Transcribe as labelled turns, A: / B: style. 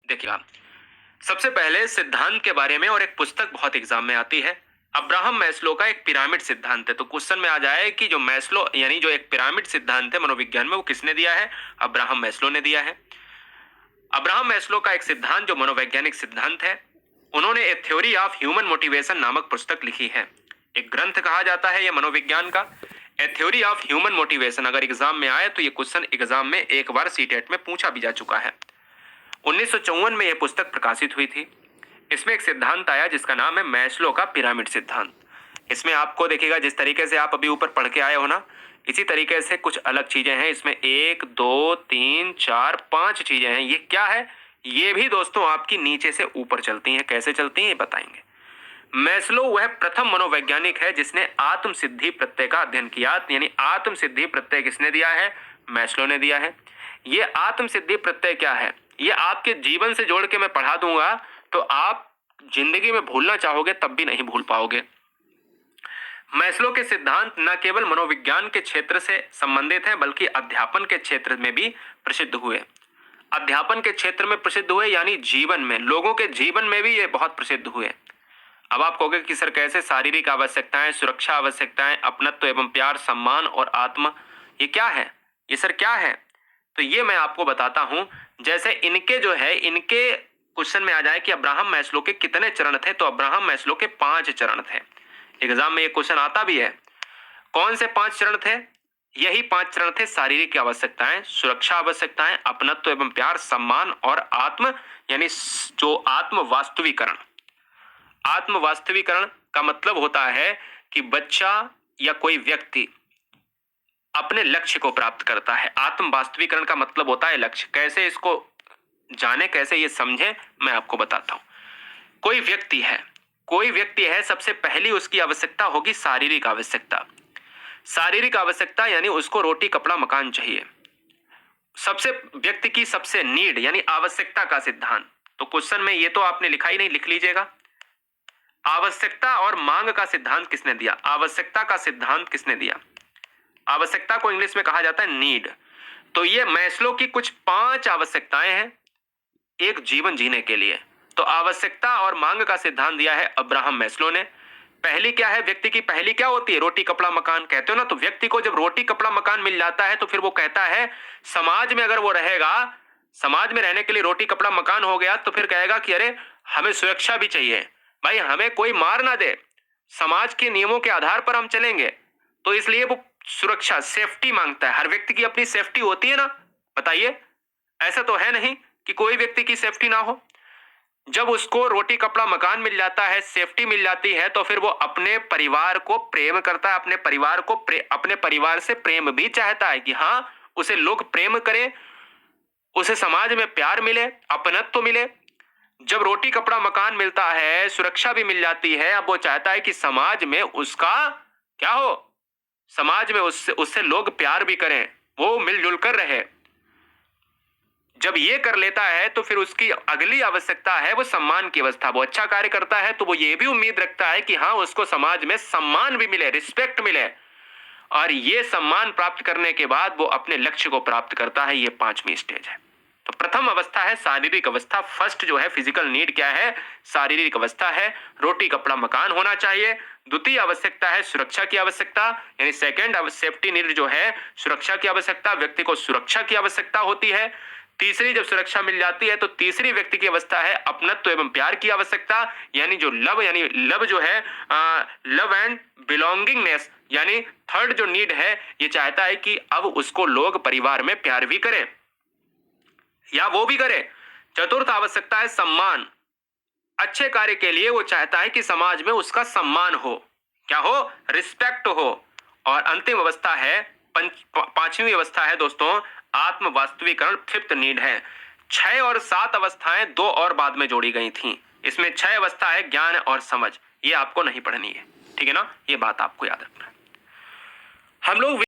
A: देखिए आप, सबसे पहले सिद्धांत के बारे में और एक पुस्तक बहुत एग्जाम में आती है। अब्राहम मैस्लो का एक पिरामिड सिद्धांत है। तो क्वेश्चन में आ जाए कि जो मैस्लो यानी जो एक पिरामिड सिद्धांत है मनोविज्ञान में, वो किसने दिया है? अब्राहम मैस्लो ने दिया है। अब्राहम मैस्लो का एक सिद्धांत जो मनोवैज्ञानिक सिद्धांत है, उन्होंने ए थ्योरी ऑफ ह्यूमन मोटिवेशन नामक पुस्तक लिखी है। एक ग्रंथ कहा जाता है यह मनोविज्ञान का। ए थ्योरी ऑफ ह्यूमन मोटिवेशन अगर एग्जाम में आए तो ये क्वेश्चन एग्जाम में एक बार सीटेट में पूछा भी जा चुका है। 1954 में यह पुस्तक प्रकाशित हुई थी। इसमें एक सिद्धांत आया जिसका नाम है मैस्लो का पिरामिड सिद्धांत। इसमें आपको देखिएगा जिस तरीके से आप अभी ऊपर पढ़ के आए हो ना, इसी तरीके से कुछ अलग चीजें हैं इसमें। 1 2 3 4 5 चीजें हैं। ये क्या है? ये भी दोस्तों आपकी नीचे से ऊपर चलती हैं। कैसे चलती हैं ये बताएंगे। मैस्लो वह प्रथम मनोवैज्ञानिक है जिसने आत्म सिद्धि प्रत्यय का अध्ययन किया। यानी आत्म सिद्धि प्रत्यय किसने दिया है? मैस्लो ने दिया है। ये आत्म सिद्धि प्रत्यय क्या है, ये आपके जीवन से जोड़ के मैं पढ़ा दूंगा तो आप जिंदगी में भूलना चाहोगे तब भी नहीं भूल पाओगे। मैस्लो के सिद्धांत न केवल मनोविज्ञान के क्षेत्र से संबंधित हैं बल्कि अध्यापन के क्षेत्र में भी प्रसिद्ध हुए। अध्यापन के क्षेत्र में प्रसिद्ध हुए यानी जीवन में, लोगों के जीवन में भी ये बहुत प्रसिद्ध हुए। अब आप कहोगे कि सर कैसे? शारीरिक आवश्यकताएं, सुरक्षा आवश्यकताएं, अपनत्व एवं प्यार, सम्मान और आत्मा, ये क्या है? ये सर क्या है? तो ये मैं आपको बताता हूं। जैसे इनके जो है, इनके क्वेश्चन में आ जाए कि अब्राहम मैस्लो के कितने चरण थे, तो अब्राहम मैस्लो के 5 चरण थे। एग्जाम में ये क्वेश्चन आता भी है। कौन से 5 चरण थे? यही 5 चरण थे। शारीरिक आवश्यकताएं, सुरक्षा आवश्यकताएं, अपनत्व एवं प्यार, सम्मान और आत्म यानी जो आत्म वास्तविकरण। आत्म वास्तविकरण का मतलब होता है कि बच्चा या कोई व्यक्ति अपने लक्ष्य को प्राप्त करता है। आत्म वास्तविकरण का मतलब होता है लक्ष्य। कैसे इसको जाने, कैसे ये समझे, मैं आपको बताता हूं। कोई व्यक्ति है, कोई व्यक्ति है, सबसे पहली उसकी आवश्यकता होगी शारीरिक आवश्यकता। शारीरिक आवश्यकता यानी उसको रोटी कपड़ा मकान चाहिए। सबसे व्यक्ति की सबसे नीड यानी आवश्यकता का सिद्धांत। तो क्वेश्चन में ये तो आपने लिखा ही नहीं, लिख लीजिएगा। आवश्यकता और मांग का सिद्धांत किसने दिया? आवश्यकता का सिद्धांत किसने दिया? आवश्यकता को इंग्लिश में कहा जाता है नीड। तो ये मैस्लो की कुछ 5 आवश्यकताएं हैं एक जीवन जीने के लिए। तो आवश्यकता और मांग का सिद्धांत दिया है अब्राहम मैस्लो ने। पहली क्या है? व्यक्ति की पहली क्या होती है? रोटी कपड़ा मकान कहते हो ना। तो व्यक्ति को जब रोटी कपड़ा मकान मिल जाता है तो फिर वो कहता है, समाज में अगर वो रहेगा, समाज में रहने के लिए रोटी कपड़ा मकान हो गया तो फिर कहेगा कि अरे हमें सुरक्षा भी चाहिए, भाई हमें कोई मार ना दे, समाज के नियमों के आधार पर हम चलेंगे। तो इसलिए वो सुरक्षा, सेफ्टी मांगता है। हर व्यक्ति की अपनी सेफ्टी होती है ना, बताइए। ऐसा तो है नहीं कि कोई व्यक्ति की सेफ्टी ना हो। जब उसको रोटी कपड़ा मकान मिल जाता है, सेफ्टी मिल जाती है, तो फिर वो अपने परिवार को प्रेम करता है। अपने परिवार को अपने परिवार से प्रेम भी चाहता है कि हाँ उसे लोग प्रेम करें, उसे समाज में प्यार मिले, अपनत्व मिले। जब रोटी कपड़ा मकान मिलता है, सुरक्षा भी मिल जाती है, अब वो चाहता है कि समाज में उसका क्या हो, समाज में उससे उससे लोग प्यार भी करें, वो मिलजुल कर रहे। जब ये कर लेता है तो फिर उसकी अगली आवश्यकता है वो सम्मान की अवस्था। वो अच्छा कार्य करता है तो वो ये भी उम्मीद रखता है कि हाँ उसको समाज में सम्मान भी मिले, रिस्पेक्ट मिले। और ये सम्मान प्राप्त करने के बाद वो अपने लक्ष्य को प्राप्त करता है। ये 5वीं स्टेज है। तो प्रथम अवस्था है शारीरिक अवस्था। फर्स्ट जो है फिजिकल नीड क्या है? शारीरिक अवस्था है, रोटी कपड़ा मकान होना चाहिए। द्वितीय आवश्यकता है सुरक्षा की आवश्यकता, यानी सेकंड सेफ्टी नीड जो है, सुरक्षा की आवश्यकता, व्यक्ति को सुरक्षा की आवश्यकता होती है। तीसरी जब सुरक्षा मिल जाती है तो तीसरी व्यक्ति की अवस्था है अपनत्व एवं प्यार की आवश्यकता, यानी जो लव, यानी लव जो है लव एंड बिलोंगिंगनेस, यानी थर्ड जो नीड है, ये चाहता है कि अब उसको लोग परिवार में प्यार भी करें या वो भी करे। चतुर्थ आवश्यकता है सम्मान। अच्छे कार्य के लिए वो चाहता है कि समाज में उसका सम्मान हो, क्या हो? रिस्पेक्ट हो। और अंतिम अवस्था है, 5वीं अवस्था है दोस्तों, आत्म वास्तविकरण। फिफ्थ नीड है। 6 और 7 अवस्थाएं 2 और बाद में जोड़ी गई थी। इसमें 6 अवस्था है ज्ञान और समझ। ये आपको नहीं पढ़नी है, ठीक है ना? ये बात आपको याद रखना है। हम लोग